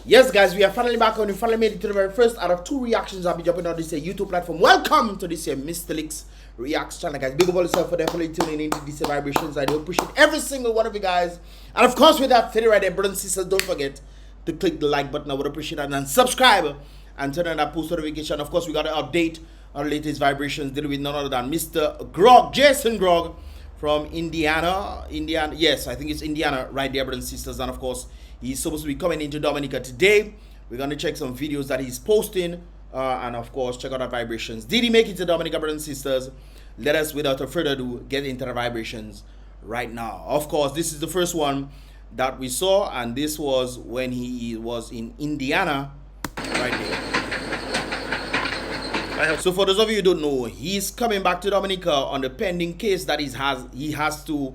Yes, guys, we are finally back on. We finally made it to the very first out of 2 reactions I'll be jumping on this YouTube platform. Welcome to this Mystelics Reacts channel, guys. Big up all yourself for definitely tuning into these vibrations. I do appreciate every single one of you guys. And of course, with that theory right there, brothers and sisters, don't forget to click the like button. I would appreciate that. And subscribe and turn on that post notification. Of course, we got to update our latest vibrations dealing with none other than Mr. Grog, Jason Grog from Indiana. Yes, I think it's Indiana right there, brothers and sisters. And of course, he's supposed to be coming into Dominica today. We're going to check some videos that he's posting. And of course, check out our vibrations. Did he make it to Dominica, brothers and sisters? Let us, without further ado, get into the vibrations right now. Of course, this is the first one that we saw. And this was when he was in Indiana right there. So for those of you who don't know, he's coming back to Dominica on the pending case that he has to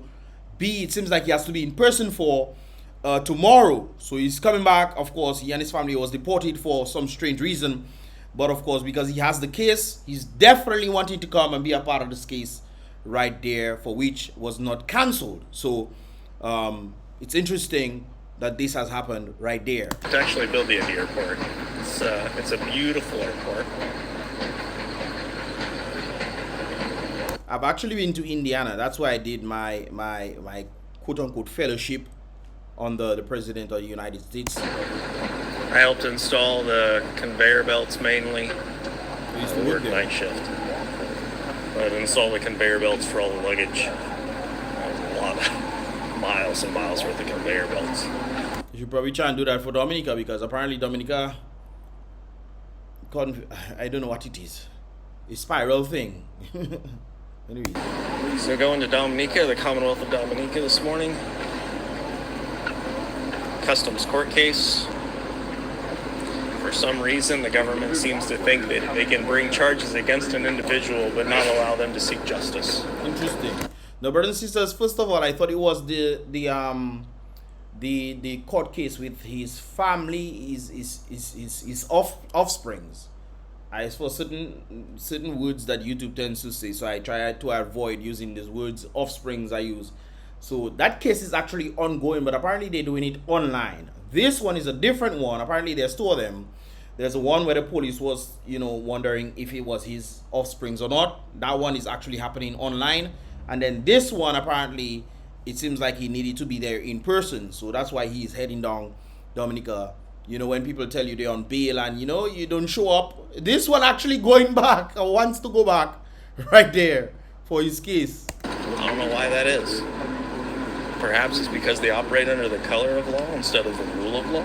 be, it seems like he has to be in person for tomorrow. So he's coming back. Of course, he and his family was deported for some strange reason, but of course, because he has the case, he's definitely wanting to come and be a part of this case right there, for which was not cancelled. So it's interesting that this has happened right there. To actually build the airport, it's a beautiful airport. I've actually been to Indiana. That's why I did my quote-unquote fellowship on the President of the United States. I helped install the conveyor belts mainly. I worked night shift. I'd install the conveyor belts for all the luggage. A lot of miles and miles worth of conveyor belts. You should probably try and do that for Dominica, because apparently Dominica, I don't know what it is. A spiral thing. Anyway. So going to Dominica, the Commonwealth of Dominica this morning. Customs court case. For some reason, the government seems to think that they can bring charges against an individual but not allow them to seek justice. Interesting. Now, brothers and sisters, first of all, I thought it was the court case with his family, his offsprings. I saw certain words that YouTube tends to say, so I try to avoid using these words. Offsprings I use. So that case is actually ongoing, but apparently they're doing it online. This one is a different one. Apparently there's two of them. There's one where the police was, wondering if it was his offsprings or not. That one is actually happening online. And then this one, apparently, it seems like he needed to be there in person. So that's why he's heading down Dominica. When people tell you they're on bail and, you don't show up. This one actually going back or wants to go back right there for his case. I don't know why that is. Perhaps it's because they operate under the color of law instead of the rule of law.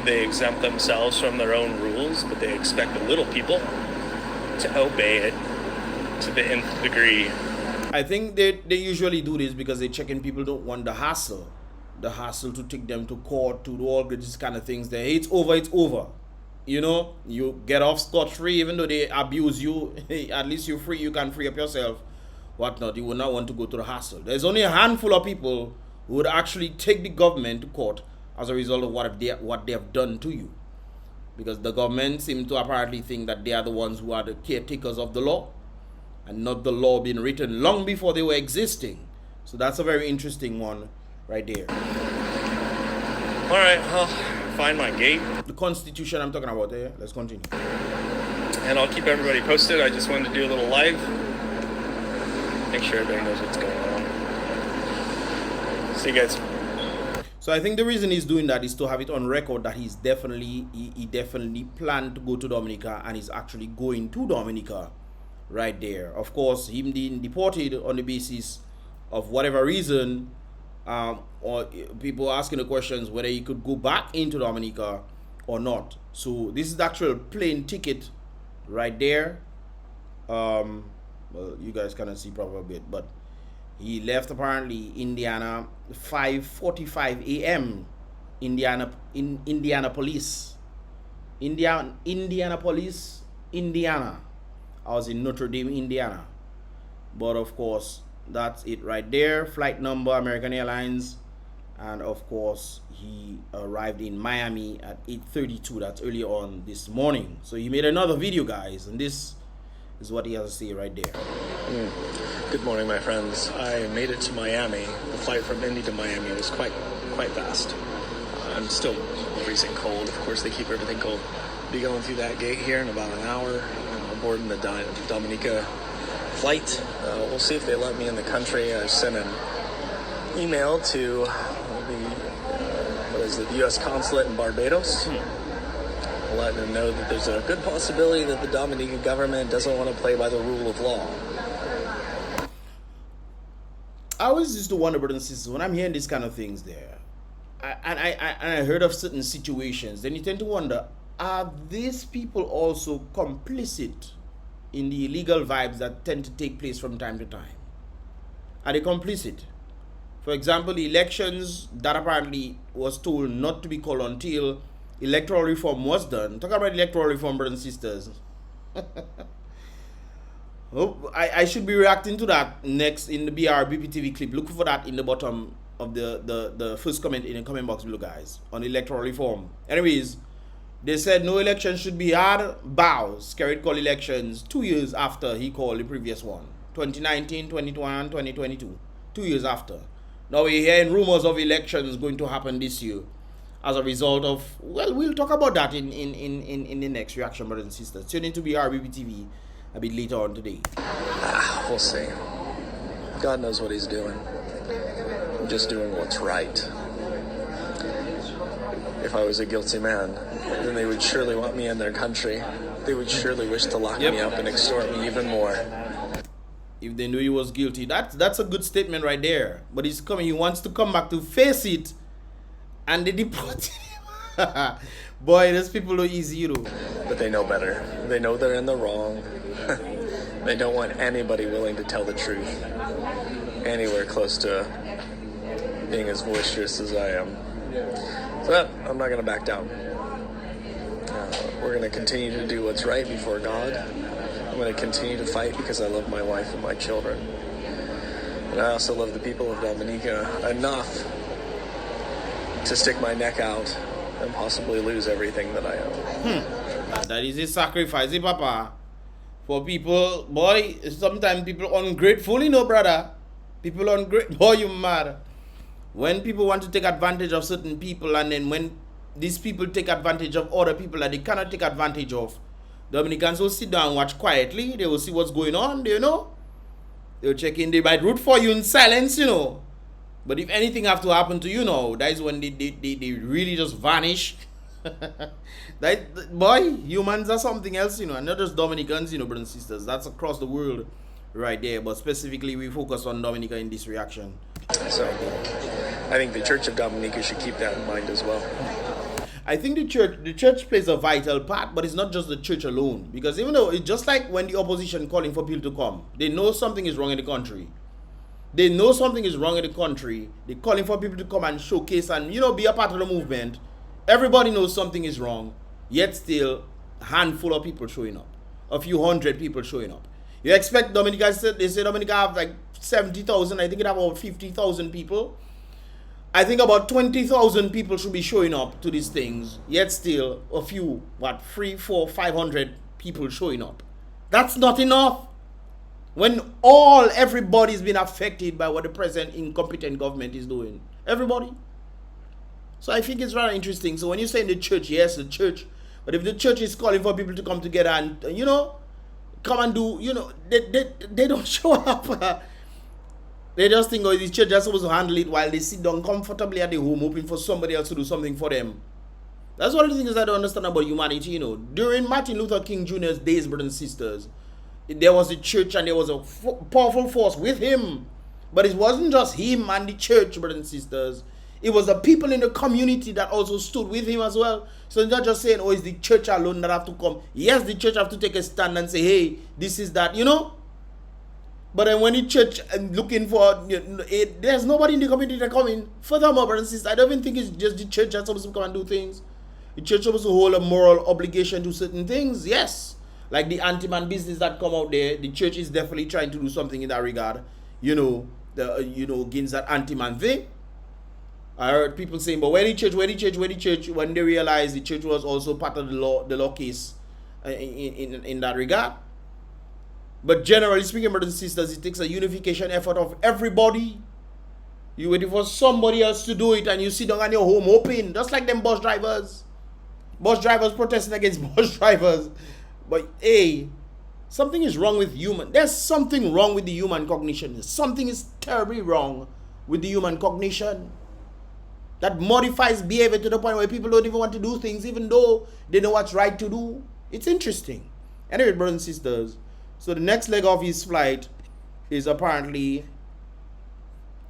They exempt themselves from their own rules, but they expect the little people to obey it to the nth degree. I think they usually do this because they're checking people don't want the hassle. The hassle to take them to court, to do all these kind of things. There, it's over. You get off scot-free, even though they abuse you. At least you're free. You can free up yourself. Whatnot. You would not want to go to the hassle. There's only a handful of people who would actually take the government to court as a result of what they have done to you, because the government seem to apparently think that they are the ones who are the caretakers of the law, and not the law being written long before they were existing. So that's a very interesting one right there. All right, I'll find my gate. The Constitution I'm talking about there. Let's continue. And I'll keep everybody posted. I just wanted to do a little live. Make sure everybody knows what's going on. See you guys. So I think the reason he's doing that is to have it on record that he definitely planned to go to Dominica, and he's actually going to Dominica right there. Of course, him being deported on the basis of whatever reason, or people asking the questions whether he could go back into Dominica or not. So this is the actual plane ticket right there. Well, you guys cannot see probably a bit, but he left apparently Indiana 5:45 a.m. Indianapolis. Indiana. I was in Notre Dame, Indiana. But of course, that's it right there. Flight number, American Airlines. And of course, he arrived in Miami at 8:32. That's early on this morning. So he made another video, guys, and this is what he has to say right there. Good morning, my friends. I made it to Miami. The flight from Indy to Miami was quite fast. I'm still freezing cold. Of course, they keep everything cold. Be going through that gate here in about an hour, boarding the Dominica flight. We'll see if they let me in the country. I sent an email to the U.S. consulate in Barbados, letting them know that there's a good possibility that the Dominican government doesn't want to play by the rule of law. I always used to wonder, brothers and sisters, when I'm hearing these kind of things there, I heard of certain situations, then you tend to wonder, are these people also complicit in the illegal vibes that tend to take place from time to time? Are they complicit? For example, the elections that apparently was told not to be called until electoral reform was done. Talk about electoral reform, brothers and sisters. Oh, I should be reacting to that next in the BrBpTV clip. Look for that in the bottom of the first comment in the comment box below, guys, on electoral reform. Anyways, they said no election should be had. Bows carried call elections 2 years after he called the previous one. 2019, 2021, 2022. 2 years after. Now we're hearing rumors of elections going to happen this year as a result of, well, we'll talk about that in the next reaction, brothers and sisters. Tune in to BrBpTV a bit later on today. We'll see. God knows what he's doing. I'm just doing what's right. If I was a guilty man, then they would surely want me in their country. They would surely wish to lock me up and extort me even more. If they knew he was guilty, that's a good statement right there. But he's coming, he wants to come back to face it, and they deported him. Boy, those people are easy, you know. But they know better. They know they're in the wrong. They don't want anybody willing to tell the truth. Anywhere close to being as boisterous as I am. So I'm not going to back down. We're going to continue to do what's right before God. I'm going to continue to fight because I love my wife and my children. And I also love the people of Dominica enough to stick my neck out and possibly lose everything that I own. That is a sacrifice, Papa. For people, boy, sometimes people ungrateful, you know, brother. People ungrateful, boy, you mad. When people want to take advantage of certain people, and then when these people take advantage of other people that they cannot take advantage of, Dominicans will sit down and watch quietly. They will see what's going on, you know. They'll check in. They might root for you in silence, you know. But if anything have to happen to you now, that is when they really just vanish. Boy, humans are something else, you know, and not just Dominicans, you know, brothers and sisters. That's across the world right there. But specifically, we focus on Dominica in this reaction. So, I think the Church of Dominica should keep that in mind as well. I think the church plays a vital part, but it's not just the church alone. Because even though it's just like when the opposition calling for people to come, they know something is wrong in the country. They know something is wrong in the country. They're calling for people to come and showcase and, you know, be a part of the movement. Everybody knows something is wrong, yet still a handful of people showing up. A few hundred people showing up. You expect Dominica, they say Dominica have like 70,000. I think it have about 50,000 people. I think about 20,000 people should be showing up to these things, yet still a few, 300, 400, 500 people showing up. That's not enough. When everybody's been affected by what the present incompetent government is doing. Everybody. So I think it's rather interesting. So when you say in the church, yes, the church. But if the church is calling for people to come together and, you know, come and do, you know, they don't show up. They just think, oh, the church is supposed to handle it while they sit down comfortably at the home hoping for somebody else to do something for them. That's one of the things I don't understand about humanity, you know. During Martin Luther King Jr.'s days, brothers and sisters, there was a church and there was a powerful force with him. But it wasn't just him and the church, brothers and sisters. It was the people in the community that also stood with him as well. So it's not just saying, oh, it's the church alone that have to come. Yes, the church have to take a stand and say, hey, this is that, you know. But then when the church looking for, you know, there's nobody in the community that come in. Furthermore, brothers and sisters, I don't even think it's just the church that's supposed to come and do things. The church is supposed to hold a moral obligation to certain things, yes. Like the anti-man business that come out there, the church is definitely trying to do something in that regard. You know, against that anti-man thing. I heard people saying, but when the church, when they realized the church was also part of the law case in that regard. But generally speaking, brothers and sisters, it takes a unification effort of everybody. You waiting for somebody else to do it and you sit down on your home hoping. Just like them bus drivers. Bus drivers protesting against bus drivers. But hey, something is wrong with human. There's something wrong with the human cognition. Something is terribly wrong with the human cognition. That modifies behavior to the point where people don't even want to do things even though they know what's right to do. It's interesting. Anyway, brothers and sisters, so the next leg of his flight is apparently,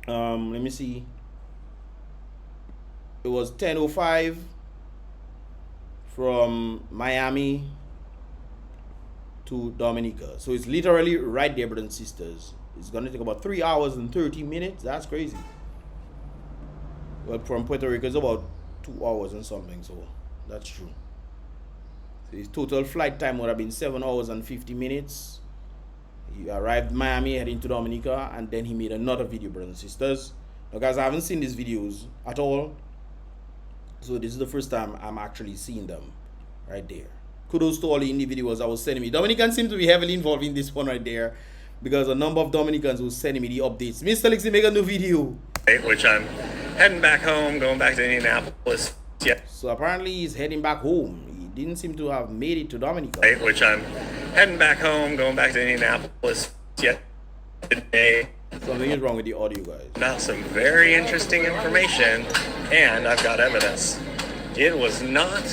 let me see, it was 10:05 from Miami to Dominica. So it's literally right there, brothers and sisters. It's going to take about 3 hours and 30 minutes. That's crazy. Well, from Puerto Rico, it's about 2 hours and something, so that's true. So his total flight time would have been 7 hours and 50 minutes. He arrived in Miami, heading to Dominica, and then he made another video, brothers and sisters. Now, guys, I haven't seen these videos at all, so this is the first time I'm actually seeing them right there. Kudos to all the individuals that was sending me. Dominicans seem to be heavily involved in this one right there, because a number of Dominicans were sending me the updates. Mystelics, make a new video. Which I'm heading back home, going back to Indianapolis. Yeah. So apparently he's heading back home. He didn't seem to have made it to Dominica. Which I'm heading back home, going back to Indianapolis yet today. Something is wrong with the audio, guys. Not some very interesting information, and I've got evidence. It was not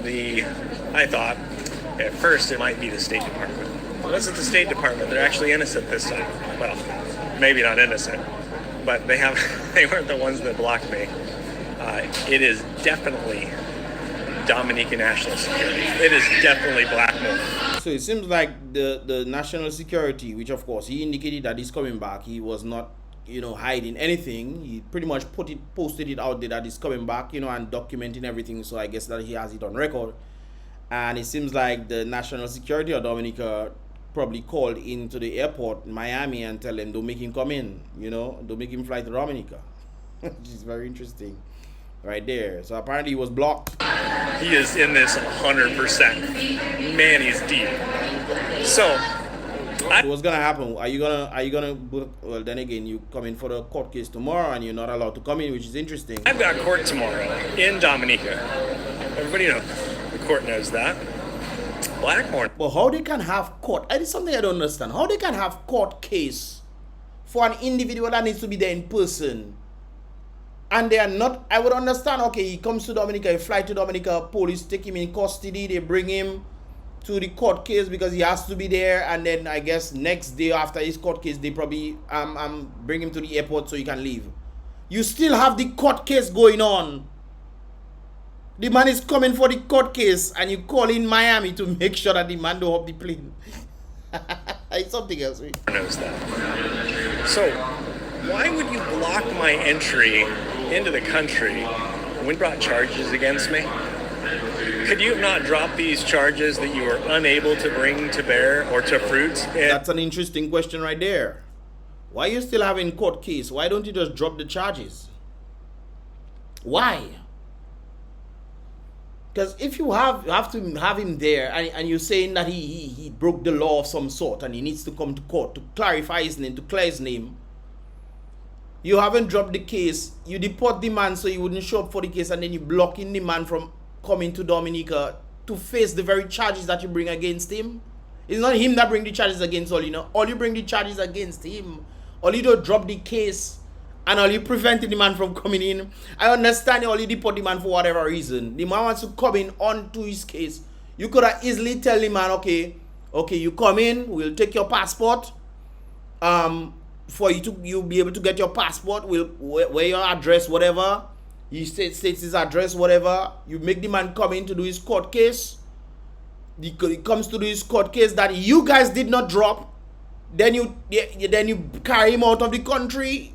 I thought at first it might be the State Department. It wasn't the State Department. They're actually innocent this time. Well, maybe not innocent, but they weren't the ones that blocked me. It is definitely Dominica National Security. It is definitely blackmail. So it seems like the national security, which of course he indicated that he's coming back, he was not, hiding anything. He pretty much posted it out there that he's coming back, and documenting everything. So I guess that he has it on record. And it seems like the national security of Dominica probably called into the airport in Miami and tell them don't make him come in, don't make him fly to Dominica. Which is very interesting. Right there. So apparently he was blocked. He is in this 100%. Man, he's deep. So what's gonna happen? Are you gonna book? Well, then again, you come in for the court case tomorrow and you're not allowed to come in, which is interesting. I've got court tomorrow in Dominica. Everybody knows. The court knows that. Blackmore. But how they can have court? It's something I don't understand. How they can have court case for an individual that needs to be there in person, and they are not. I would understand. Okay, he comes to Dominica, he fly to Dominica, police take him in custody, they bring him to the court case because he has to be there, and then I guess next day after his court case, they probably bring him to the airport so he can leave. You still have the court case going on. The man is coming for the court case, and you call in Miami to make sure that the man don't hop the plane. It's something else. Knows that. So, why would you block my entry into the country when you brought charges against me? Could you have not dropped these charges that you were unable to bring to bear or to fruit? That's an interesting question right there. Why are you still having court case? Why don't you just drop the charges? Why? Because if you have to have him there and you're saying that he broke the law of some sort and he needs to come to court to clarify his name, to clear his name, you haven't dropped the case, you deport the man so he wouldn't show up for the case, and then you blocking the man from coming to Dominica to face the very charges that you bring against him. It's not him that bring the charges against all you bring the charges against him. All you don't drop the case and all you preventing the man from coming in. I understand all you deport the man for whatever reason. The man wants to come in onto his case. You could have easily tell the man, okay, you come in, we'll take your passport. For you'll be able to get your passport, where your address, whatever. He states his address, whatever. You make the man come in to do his court case. He comes to do his court case that you guys did not drop. Then you carry him out of the country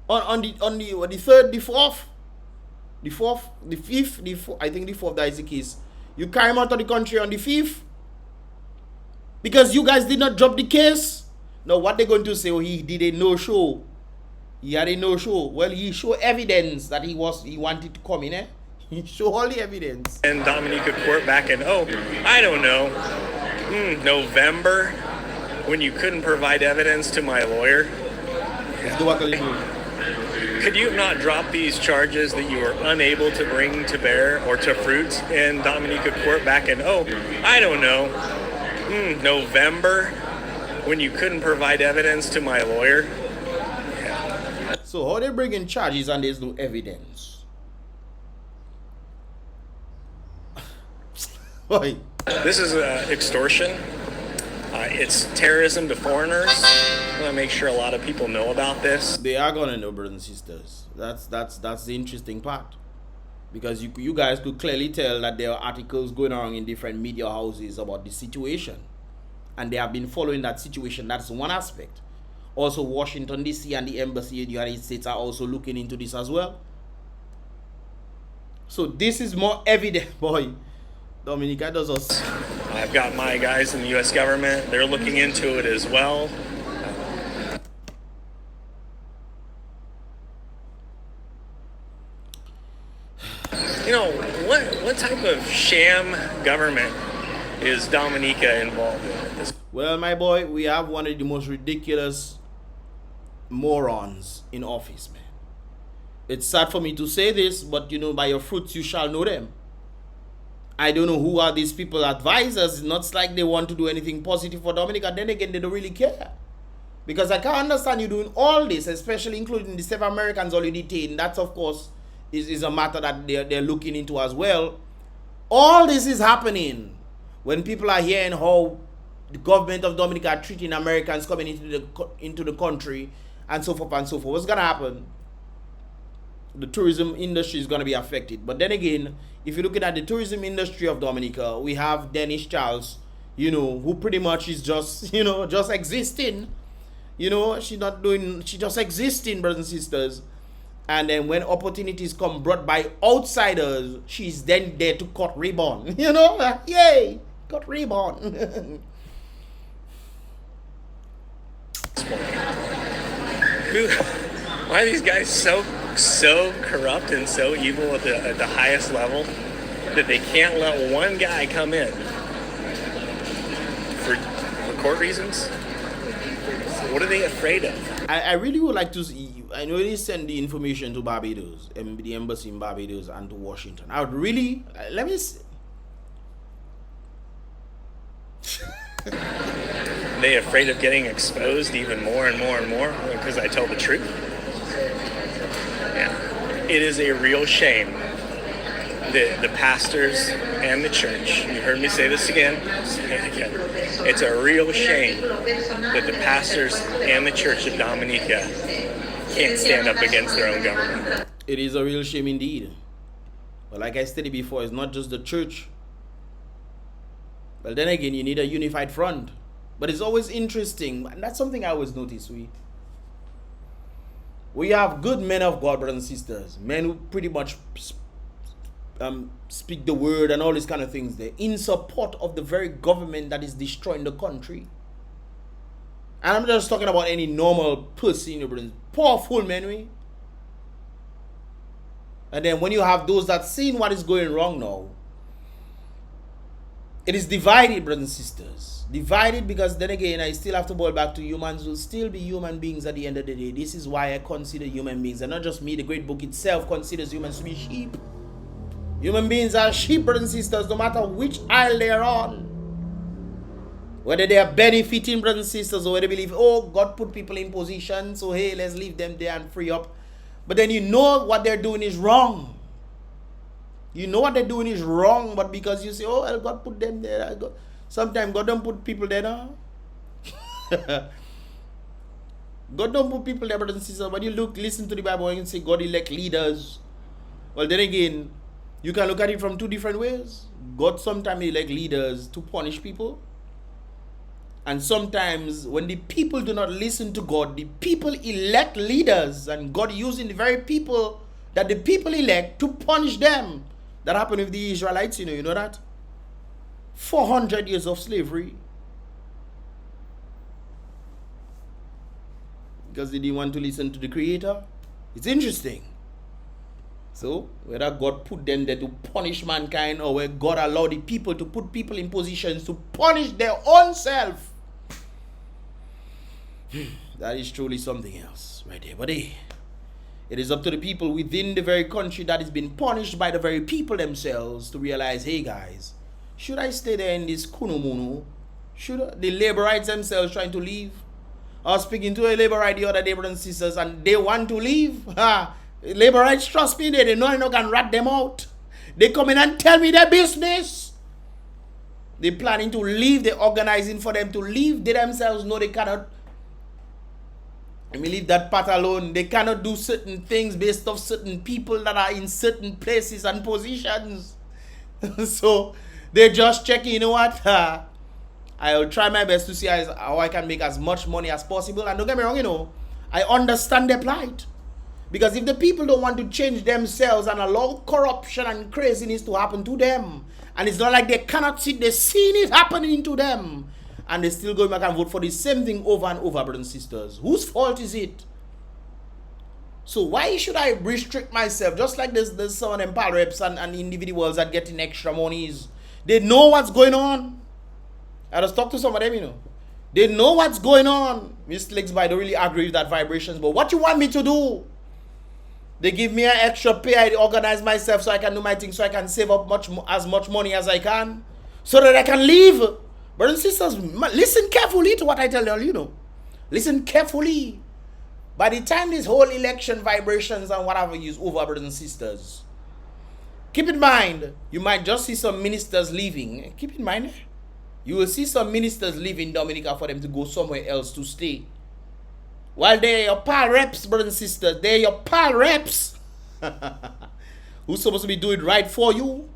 on the third, the fourth, the fifth, I think the fourth, that is the case. You carry him out of the country on the fifth because you guys did not drop the case. Now what they're going to say? Oh, he did a no-show. He had a no-show. Well, he showed evidence that he wanted to come in. He showed all the evidence. And Dominica court back in I don't know, November, when you couldn't provide evidence to my lawyer. Let's do what we do. could you have not dropped these charges that you were unable to bring to bear or to fruit in Dominica court back in, I don't know, November, when you couldn't provide evidence to my lawyer? Yeah. So how they bringing charges and there's no evidence? Why? This is extortion. It's terrorism to foreigners. I want to make sure a lot of people know about this. They are gonna know, brothers and sisters. That's the interesting part, because you guys could clearly tell that there are articles going on in different media houses about the situation, and they have been following that situation. That's one aspect. Also, Washington D.C. and the embassy in the United States are also looking into this as well. So this is more evident, boy. Dominica does us. I've got my guys in the U.S. government. They're looking into it as well. You know, what type of sham government is Dominica involved in at this? Well, my boy, we have one of the most ridiculous morons in office, man. It's sad for me to say this, but you know, by your fruits you shall know them. I don't know who are these people advisors. It's not like they want to do anything positive for Dominica. Then again, they don't really care. Because I can't understand you doing all this, especially including the 7 Americans already detained. That, of course, is a matter that they're looking into as well. All this is happening when people are hearing how the government of Dominica are treating Americans coming into the country and so forth and so forth. What's going to happen? The tourism industry is going to be affected. But then again, if you're looking at the tourism industry of Dominica, we have Dennis Charles, you know, who pretty much is just, you know, just existing. You know, she's just existing, brothers and sisters. And then when opportunities come brought by outsiders, she's then there to cut ribbon. You know, yay, cut ribbon. Why are these guys so corrupt and so evil at the highest level that they can't let one guy come in for court reasons? What are they afraid of? I really would like to see, I know they send the information to Barbados, the embassy in Barbados and to Washington. I would really, let me see. Are they afraid of getting exposed even more and more and more because I tell the truth? Yeah. It is a real shame that the pastors and the church, you heard me say this again, it's a real shame that the pastors and the church of Dominica can't stand up against their own government. It is a real shame indeed. But like I stated before, it's not just the church. But then again, you need a unified front. But it's always interesting, and that's something I always notice. We have good men of God, brothers and sisters, men who pretty much speak the word and all these kind of things there, in support of the very government that is destroying the country. And I'm just talking about any normal person, powerful men. And then when you have those that seen what is going wrong now, it is divided, brothers and sisters. Divided because then again, I still have to boil back to humans will still be human beings at the end of the day. This is why I consider human beings, and not just me, the great book itself considers humans to be sheep. Human beings are sheep, brothers and sisters, no matter which aisle they are on. Whether they are benefiting, brothers and sisters, or whether they believe, oh, God put people in position, so hey, let's leave them there and free up. But then you know what they're doing is wrong. You know what they're doing is wrong, but because you say, oh, well, God put them there. Sometimes God don't put people there now. God don't put people there, brothers and sisters. When you listen to the Bible and say God elect leaders, well, then again, you can look at it from two different ways. God sometimes elect leaders to punish people. And sometimes when the people do not listen to God, the people elect leaders, and God using the very people that the people elect to punish them. That happened with the Israelites, you know that? 400 years of slavery. Because they didn't want to listen to the Creator. It's interesting. So, whether God put them there to punish mankind, or where God allowed the people to put people in positions to punish their own self, that is truly something else right there. But hey, It is up to the people within the very country that is being punished by the very people themselves to realize, hey guys, should I stay there in this kunumunu? Should the laborites themselves trying to leave? I was speaking to a laborite the other day, brothers and sisters, and they want to leave. Laborites, trust me, they know I can rat them out. They come in and tell me their business. They're planning to leave. They're organizing for them to leave. They themselves know they cannot. Let me leave that part alone. They cannot do certain things based off certain people that are in certain places and positions. So they're just checking, you know what? I'll try my best to see how I can make as much money as possible. And don't get me wrong, you know, I understand their plight. Because if the people don't want to change themselves and allow corruption and craziness to happen to them, and it's not like they cannot see, they're seeing it happening to them, and they still go back and vote for the same thing over and over, brothers and sisters. Whose fault is it? So why should I restrict myself? Just like there's some of them pal reps and individuals that getting extra monies. They know what's going on. I just talked to some of them, you know. They know what's going on. Mystelics, but I don't really agree with that vibrations. But what you want me to do? They give me an extra pay. I organize myself so I can do my thing, so I can save up as much money as I can, so that I can leave. Brothers and sisters, listen carefully to what I tell you, you know. Listen carefully. By the time this whole election vibrations and whatever is over, brothers and sisters, keep in mind, you might just see some ministers leaving. Keep in mind, you will see some ministers leaving Dominica for them to go somewhere else to stay. While they're your pal reps, brothers and sisters, they're your pal reps. Who's supposed to be doing right for you?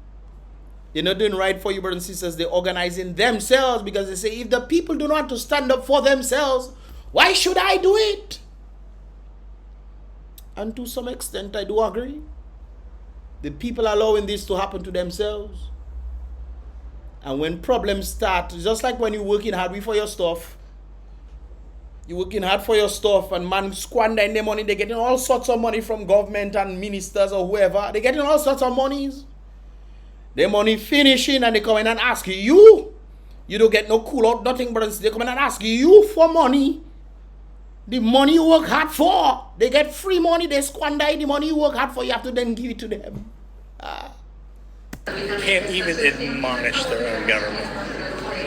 They're not doing right for you, brothers and sisters. They're organizing themselves because they say, if the people do not want to stand up for themselves, why should I do it? And to some extent, I do agree. The people are allowing this to happen to themselves. And when problems start, just like when you're working hard for your stuff, you're working hard for your stuff and man squandering their money. They're getting all sorts of money from government and ministers or whoever. They're getting all sorts of monies. Their money finishing and they come in and ask you. You don't get no cool out, nothing, brothers. They come in and ask you for money. The money you work hard for. They get free money. They squander the money you work hard for. You have to then give it to them. Can't even admonish their own government.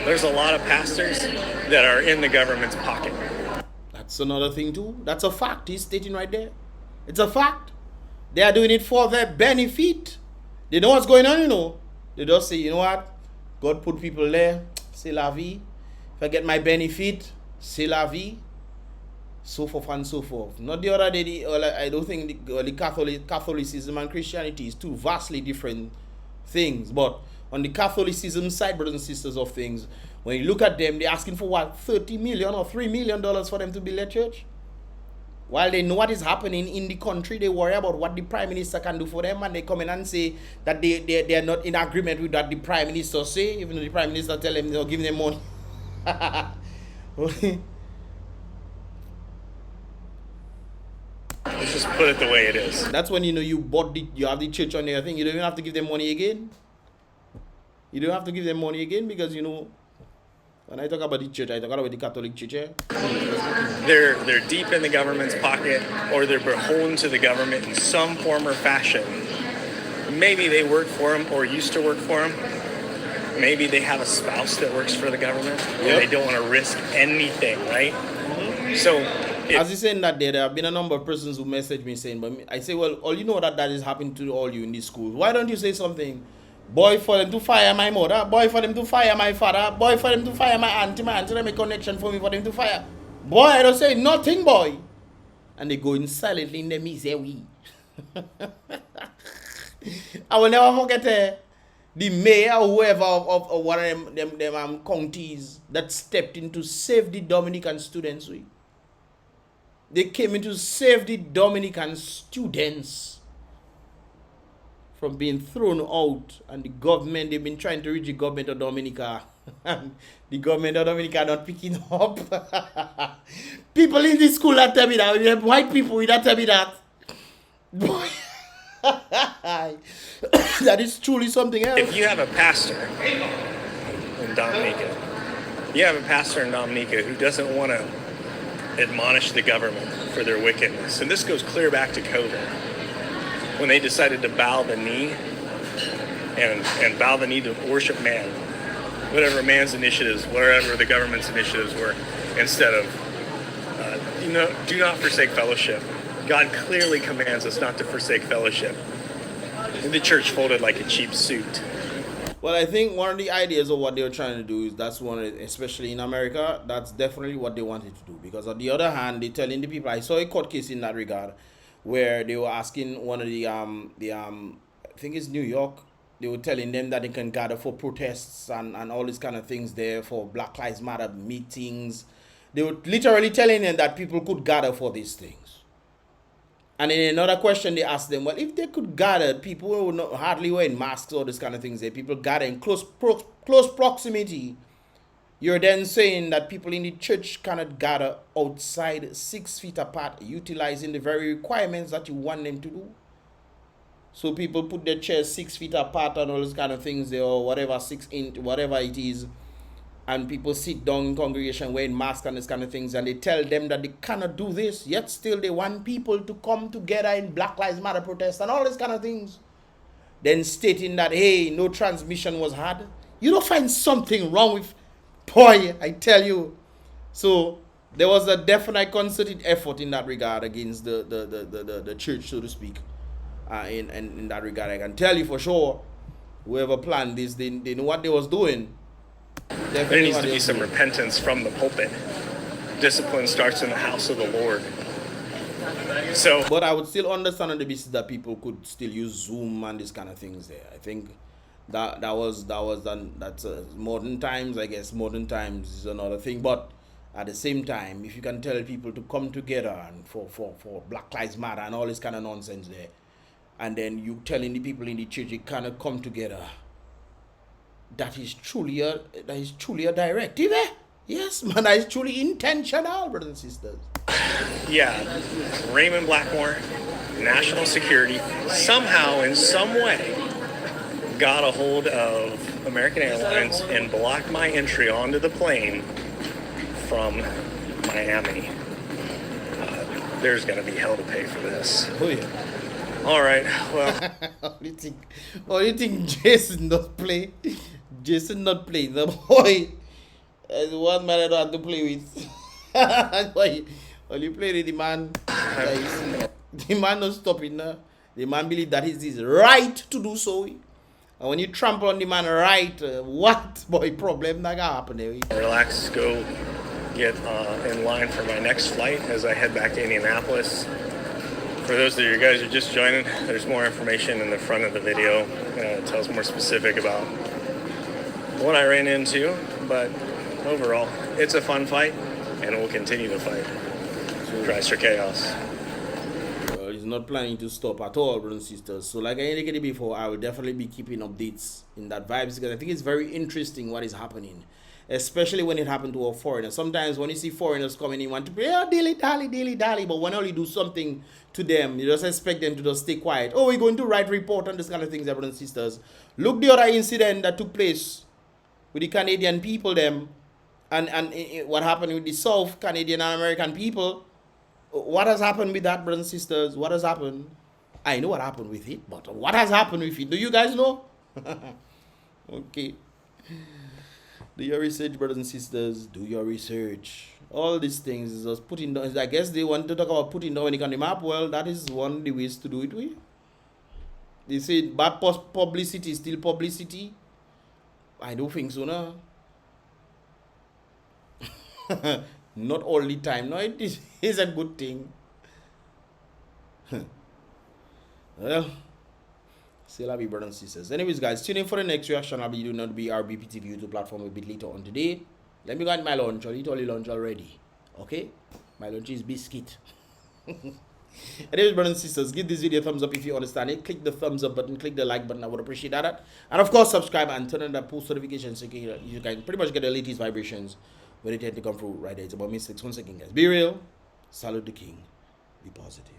There's a lot of pastors that are in the government's pocket. That's another thing too. That's a fact. He's stating right there. It's a fact. They are doing it for their benefit. They know what's going on, you know. They just say, you know what? God put people there. C'est la vie. If I get my benefit, c'est la vie. So forth and so forth. Not the other day, I don't think the Catholicism and Christianity is two vastly different things. But on the Catholicism side, brothers and sisters of things, when you look at them, they're asking for what? $30 million or $3 million for them to build a church? While they know what is happening in the country, they worry about what the Prime Minister can do for them, and they come in and say that they are not in agreement with what the Prime Minister say, even though the Prime Minister tell them they'll give them money. Let's just put it the way it is. That's when you know you have the church on there. I think you don't even have to give them money again. You don't have to give them money again because, you know, when I talk about the church, I talk about the Catholic Church. They're deep in the government's pocket, or they're beholden to the government in some form or fashion. Maybe they work for them or used to work for them. Maybe they have a spouse that works for the government, and they don't want to risk anything, right? So, as you saying that, there have been a number of persons who message me saying, but I say, well, all you know that is happening to all you in this school. Why don't you say something? Boy, for them to fire my mother. Boy, for them to fire my father. Boy, for them to fire my auntie. My auntie make a connection for me for them to fire. Boy, I don't say nothing, boy. And they go in silently in the misery. I will never forget the mayor or whoever of one of them counties that stepped in to save the Dominican students. They came in to save the Dominican students from being thrown out, and the government, they've been trying to reach the government of Dominica, and the government of Dominica are not picking up. People in the school that tell me that, white people that tell me that. Boy, that is truly something else. if you have a pastor in Dominica, who doesn't want to admonish the government for their wickedness. And this goes clear back to COVID, when they decided to bow the knee and bow the knee to worship man, whatever man's initiatives, wherever the government's initiatives were, instead of, do not forsake fellowship. God clearly commands us not to forsake fellowship. And the church folded like a cheap suit. Well, I think one of the ideas of what they were trying to do is that's one, especially in America, that's definitely what they wanted to do. Because on the other hand, they're telling the people, I saw a court case in that regard, where they were asking one of the I think it's New York, they were telling them that they can gather for protests and all these kind of things there for Black Lives Matter meetings. They were literally telling them that people could gather for these things. And in another question, they asked them, well, if they could gather, people who were not hardly wearing masks or this kind of things, people gather in close proximity, you're then saying that people in the church cannot gather outside 6 feet apart, utilizing the very requirements that you want them to do. So people put their chairs 6 feet apart and all those kind of things there, or whatever, 6 inch, whatever it is. And people sit down in congregation wearing masks and this kind of things, and they tell them that they cannot do this, yet still they want people to come together in Black Lives Matter protests and all these kind of things. Then stating that, hey, no transmission was had. You don't find something wrong with, boy, I tell you. So there was a definite concerted effort in that regard against the church, so to speak. In that regard, I can tell you for sure, whoever planned this, they knew what they was doing. There needs to be some repentance from the pulpit. Discipline starts in the house of the Lord. So, but I would still understand on the basis that people could still use Zoom and these kind of things there. I think that was done. That's modern times. I guess modern times is another thing. But at the same time, if you can tell people to come together and for Black Lives Matter and all this kind of nonsense there, and then you telling the people in the church they cannot come together. That is truly a directive, eh? Yes, man, that is truly intentional, brothers and sisters. Yeah, Raymond Blackmore, national security, somehow, in some way, got a hold of American Airlines and blocked my entry onto the plane from Miami. There's going to be hell to pay for this. Oh, yeah. All right, well. you think Jason not play? Jason not play. The boy is one man I don't have to play with. Boy, when you play with the man, the man not stopping now. The man believe that is his right to do so. And when you trample on the man right, what boy problem that gonna happen there? Relax, go get in line for my next flight as I head back to Indianapolis. For those of you guys who are just joining, there's more information in the front of the video. It tells more specific about what I ran into, but overall, it's a fun fight, and we'll continue to fight. Christ or chaos. Well, he's not planning to stop at all, brothers and sisters. So like I indicated before, I will definitely be keeping updates in that vibes, because I think it's very interesting what is happening. Especially when it happened to a foreigner. Sometimes when you see foreigners coming in, want to play, oh, dilly-dally, but when you do something to them, you just expect them to just stay quiet. Oh, we're going to write report on this kind of things, brothers and sisters. Look the other incident that took place with the Canadian people, them, and what happened with the South Canadian and American people. What has happened with that, brothers and sisters? What has happened? I know what happened with it, but what has happened with it? Do you guys know? Okay. Do your research, brothers and sisters. Do your research. All these things is just putting down. I guess they want to talk about putting down on the map. Well, that is one of the ways to do it with. They say bad publicity is still publicity. I don't think so, no. Not all the time. No, it is a good thing. Well, still have you, brothers and sisters. Anyways, guys, tune in for the next reaction. I'll be doing on the BrBpTV YouTube platform a bit later on today. Let me go at my lunch. I'll eat all the lunch already. Okay? My lunch is biscuit. Anyways, brothers and sisters, give this video a thumbs up if you understand it. Click the thumbs up button, click the like button. I would appreciate that. And of course, subscribe and turn on the post notifications so you can pretty much get the latest vibrations when they tend to come through right there. It's about Mystelics. Once again, guys, be real, salute the king, be positive.